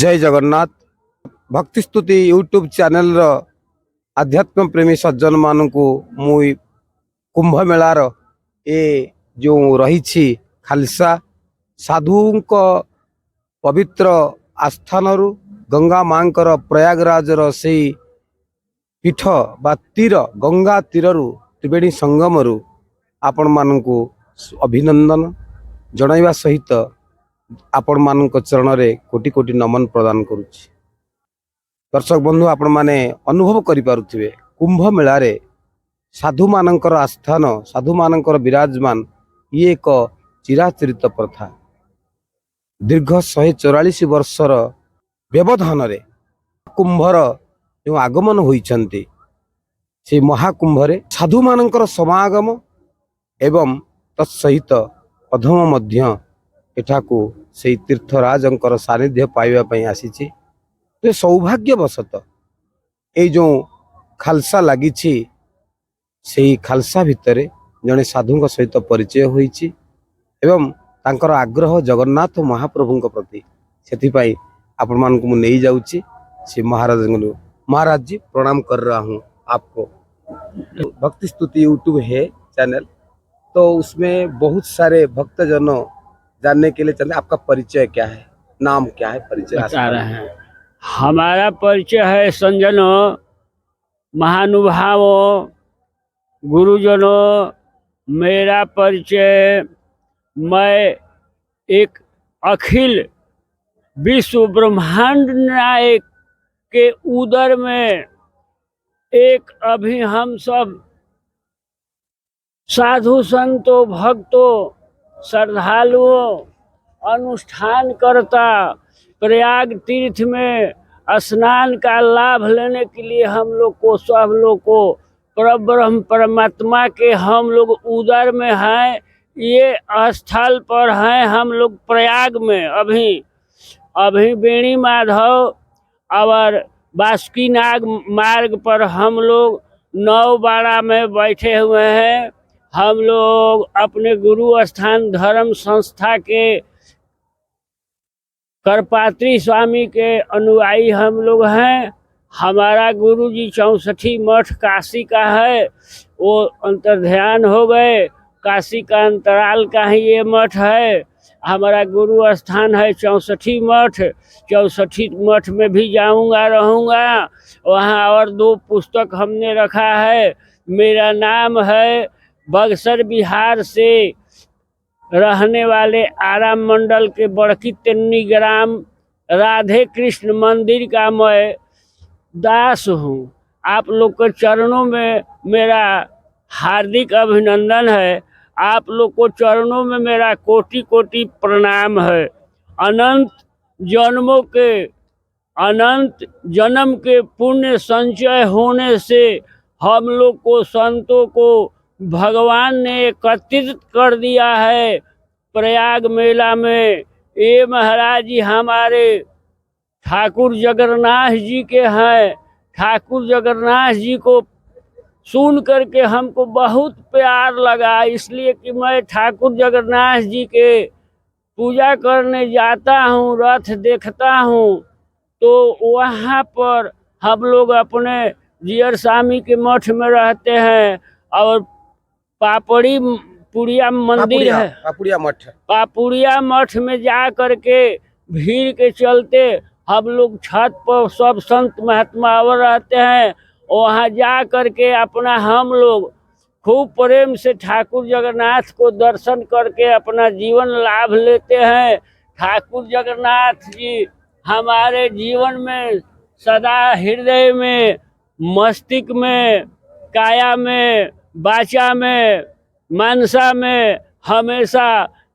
जय जगन्नाथ। भक्ति स्तुति यूट्यूब चैनल रो आध्यात्म प्रेमी सज्जन मान को मुई कुंभ मेलार ए जो रही खालसा साधु पवित्र आस्थान गंगा मांकर प्रयागराज से पीठ बा तीर गंगा तीरु त्रिवेणी संगम आपण मानू अभिनंदन जणाइबा सहित आपण मान चरण रे कोटि कोटि नमन प्रदान करुछि। दर्शक बंधु आपण माने अनुभव करि पारुथिबे कुंभ मेला रे साधु मानकर आस्थान साधु मानकर विराजमान ये एक चिराचरित प्रथा दीर्घ 144 वर्षर व्यवधान रे कुंभर जो आगमन होइछन्ति से महाकुंभ रे साधु मानकर समागम एवं तत्सहित अधम मध्य एठाकू से तीर्थराजंकर सानिध्य पाइबा पई आसीछि। तो सौभाग्यवशत ये जो खालसा लगी से खालसा भितर जड़े साधु सहित परिचय होइछि एवं तांकर आग्रह जगन्नाथ महाप्रभु प्रति से आपण मान को नहीं जाऊँगी से महाराज जी प्रणाम कर रहा हूँ आपको। भक्ति स्तुति यूट्यूब है चैनल, तो उसमें बहुत सारे भक्तजनों जानने के लिए चलते आपका परिचय क्या है, नाम क्या है, परिचय बता रहे हैं। हमारा परिचय है संजनों, महानुभावों, गुरुजनों। मेरा परिचय, मैं एक अखिल विश्व ब्रह्मांड नायक के उदर में एक अभी हम सब साधु संतों भक्तों श्रद्धालुओं अनुष्ठान करता प्रयाग तीर्थ में स्नान का लाभ लेने के लिए हम लोग को सब लोग को परब्रह्म परमात्मा के हम लोग उदर में हैं। ये स्थल पर हैं हम लोग प्रयाग में। अभी बेणी माधव और बासुकीनाग मार्ग पर हम लोग नौबाड़ा में बैठे हुए हैं। हम लोग अपने गुरु स्थान धर्म संस्था के करपात्री स्वामी के अनुयायी हम लोग हैं। हमारा गुरु जी 64 मठ काशी का है, वो अंतर्ध्यान हो गए। काशी का अंतराल का ही ये मठ है। हमारा गुरु स्थान है 64 मठ। 64 मठ में भी जाऊंगा, रहूंगा वहाँ। और 2 पुस्तक हमने रखा है। मेरा नाम है बक्सर बिहार से रहने वाले आराम मंडल के बड़की तेन्नी ग्राम राधे कृष्ण मंदिर का मैं दास हूँ। आप लोग के चरणों में मेरा हार्दिक अभिनंदन है। आप लोग को चरणों में मेरा कोटि कोटि प्रणाम है। अनंत जन्म के पुण्य संचय होने से हम लोग को संतों को भगवान ने एकत्रित कर दिया है प्रयाग मेला में। ये महाराज जी हमारे ठाकुर जगन्नाथ जी के हैं। ठाकुर जगन्नाथ जी को सुन करके हमको बहुत प्यार लगा, इसलिए कि मैं ठाकुर जगन्नाथ जी के पूजा करने जाता हूँ, रथ देखता हूँ। तो वहाँ पर हम लोग अपने जियर स्वामी के मठ में रहते हैं। और पुड़िया मंदिर है, पापुड़िया मठ में जा करके भीड़ के चलते हम लोग छत पर सब संत महात्मा और रहते हैं। वहाँ जा करके अपना हम लोग खूब प्रेम से ठाकुर जगन्नाथ को दर्शन करके अपना जीवन लाभ लेते हैं। ठाकुर जगन्नाथ जी हमारे जीवन में सदा हृदय में, मस्तिष्क में, काया में, वाचा में, मानसा में हमेशा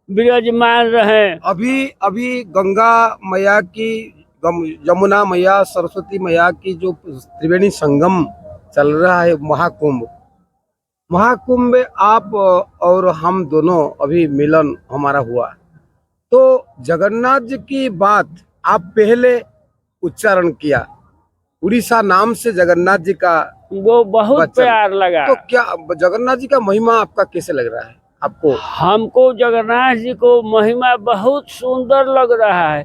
विराजमान रहे। अभी गंगा मैया की, यमुना मैया, सरस्वती मैया की जो त्रिवेणी संगम चल रहा है, महाकुंभ में आप और हम दोनों अभी मिलन हमारा हुआ। तो जगन्नाथ जी की बात आप पहले उच्चारण किया, उड़ीसा नाम से जगन्नाथ जी का, वो बहुत प्यार लगा। तो क्या जगन्नाथ जी का महिमा आपका कैसे लग रहा है आपको? हमको जगन्नाथ जी को महिमा बहुत सुंदर लग रहा है।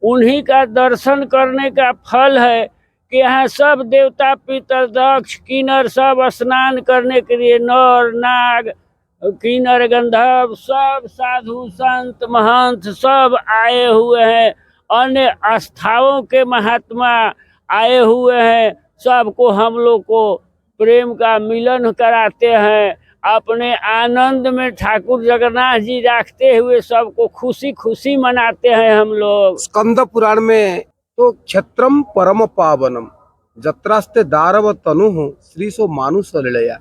उन्हीं का दर्शन करने का फल है कि यहाँ सब देवता पितर दक्ष किन्नर सब स्नान करने के लिए नर नाग किन्नर गंधर्व सब साधु संत महंत सब आए हुए हैं। अन्य आस्थाओं के महात्मा आए हुए हैं। सबको हम लोग को प्रेम का मिलन कराते हैं। अपने आनंद में ठाकुर जगन्नाथ जी रखते हुए सबको खुशी खुशी मनाते हैं हम लोग। स्कंद पुराण में तो क्षेत्रम परम पावनम जत्रास्ते दारव तनु श्री सो मानुष लीलया,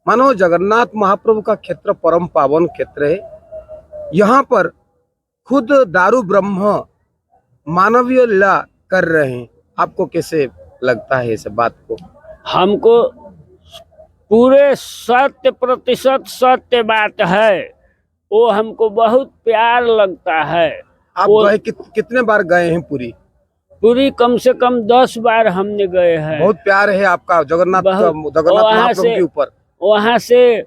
मानो जगन्नाथ महाप्रभु का क्षेत्र परम पावन क्षेत्र है। यहाँ पर खुद दारू ब्रह्म मानवीय लीला कर रहे हैं। आपको कैसे लगता है इस बात को? हमको पूरे 100% सत्य बात है, वो हमको बहुत प्यार लगता है। आप गए कितने बार गए हैं पुरी? पूरी कम से कम 10 बार हमने गए हैं। बहुत प्यार है आपका जगन्नाथ महाप्रभु के ऊपर। वहाँ से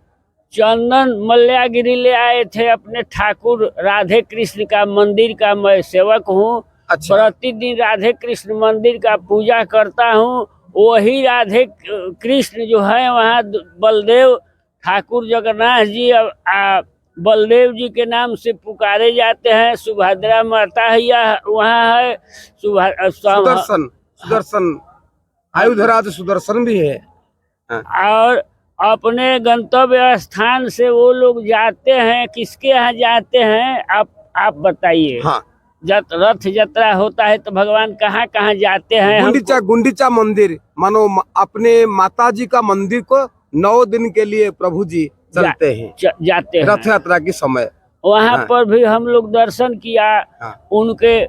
चंदन मल्लागिरी ले आए थे अपने ठाकुर राधे कृष्ण का मंदिर का मैं सेवक हूँ। अच्छा। प्रतिदिन राधे कृष्ण मंदिर का पूजा करता हूँ। वही राधे कृष्ण जो है वहाँ बलदेव ठाकुर जगन्नाथ जी बलदेव जी के नाम से पुकारे जाते हैं। सुभद्रा माता वहाँ है। सुदर्शन सुदर्शन आयुधराज सुदर्शन भी है। और अपने गंतव्य स्थान से वो लोग जाते हैं। किसके यहाँ जाते हैं आप बताइए। हाँ। रथ यात्रा होता है तो भगवान कहाँ कहाँ जाते हैं? गुंडीचा मंदिर, मानो अपने माता जी का मंदिर को 9 दिन के लिए प्रभु जी चलते हैं, जाते हैं रथ यात्रा के समय। वहाँ पर भी हम लोग दर्शन किया। उनके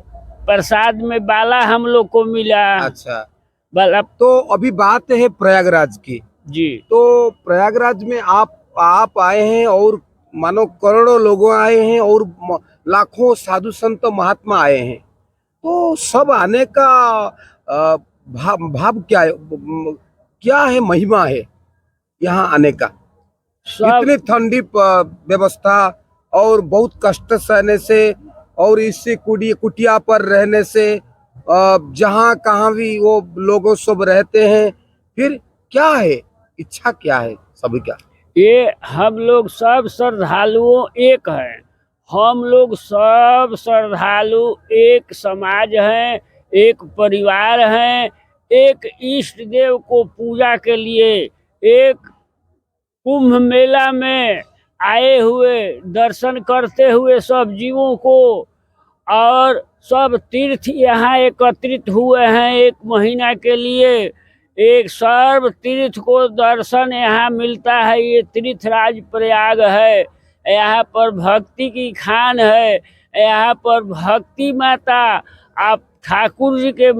प्रसाद में बाला हम लोग को मिला। अच्छा। बाला। तो अभी बात है प्रयागराज की जी। तो प्रयागराज में आप आए हैं और मानो करोड़ों लोगों आए हैं और लाखों साधु संत महात्मा आए हैं। तो सब आने का भाव क्या है महिमा है यहाँ आने का? इतनी ठंडी व्यवस्था और बहुत कष्ट सहने से और इसी कुटिया पर रहने से जहाँ कहाँ भी वो लोगों सब रहते हैं, फिर क्या है इच्छा क्या है सभी का? ये हम लोग सब श्रद्धालुओं एक हैं। हम लोग सब श्रद्धालु एक समाज हैं, एक परिवार हैं। एक इष्ट देव को पूजा के लिए एक कुंभ मेला में आए हुए दर्शन करते हुए सब जीवों को और सब तीर्थ यहाँ एकत्रित हुए हैं 1 महीना के लिए। एक सर्व तीर्थ को दर्शन यहाँ मिलता है। ये तीर्थराज प्रयाग है। यहाँ पर भक्ति की खान है। यहाँ पर भक्ति माता आप ठाकुर जी के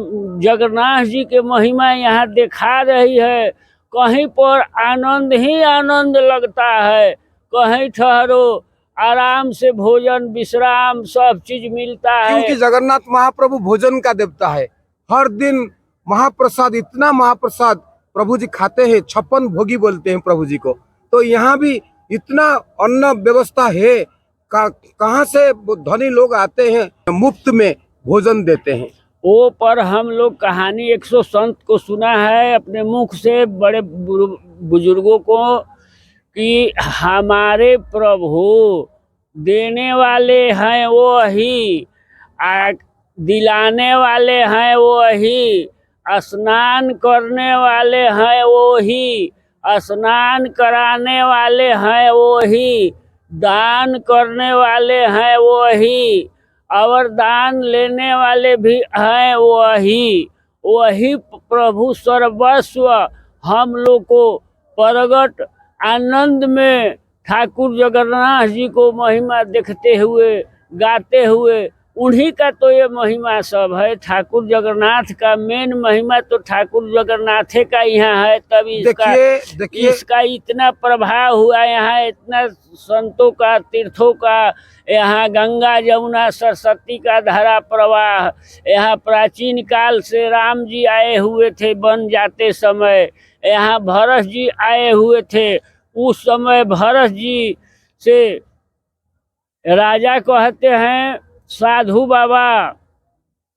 जगन्नाथ जी के महिमा यहाँ दिखा रही है। कहीं पर आनंद ही आनंद लगता है। कहीं ठहरो आराम से भोजन विश्राम सब चीज मिलता है। क्योंकि जगन्नाथ महाप्रभु भोजन का देवता है। हर दिन महाप्रसाद, इतना महाप्रसाद प्रभु जी खाते हैं। 56 भोगी बोलते हैं प्रभु जी को। तो यहाँ भी इतना अन्न व्यवस्था है। कहाँ से धनी लोग आते हैं, मुफ्त में भोजन देते हैं। वो पर हम लोग कहानी 100 संत को सुना है अपने मुख से, बड़े बुजुर्गों को, कि हमारे प्रभु देने वाले हैं वो ही, दिलाने वाले हैं वो ही, स्नान करने वाले हैं वो ही, स्नान कराने वाले हैं वो ही, दान करने वाले हैं वो ही, और दान लेने वाले भी हैं वही प्रभु सर्वस्व हम लोग को प्रगट आनंद में ठाकुर जगन्नाथ जी को महिमा देखते हुए गाते हुए, उन्हीं का तो ये महिमा सब है। ठाकुर जगन्नाथ का मेन महिमा तो ठाकुर जगन्नाथ का यहाँ है। तभी इसका इतना प्रभाव हुआ यहाँ, इतना संतों का तीर्थों का, यहाँ गंगा यमुना सरस्वती का धारा प्रवाह। यहाँ प्राचीन काल से राम जी आए हुए थे बन जाते समय, यहाँ भरत जी आए हुए थे। उस समय भरत जी से राजा कहते हैं साधु बाबा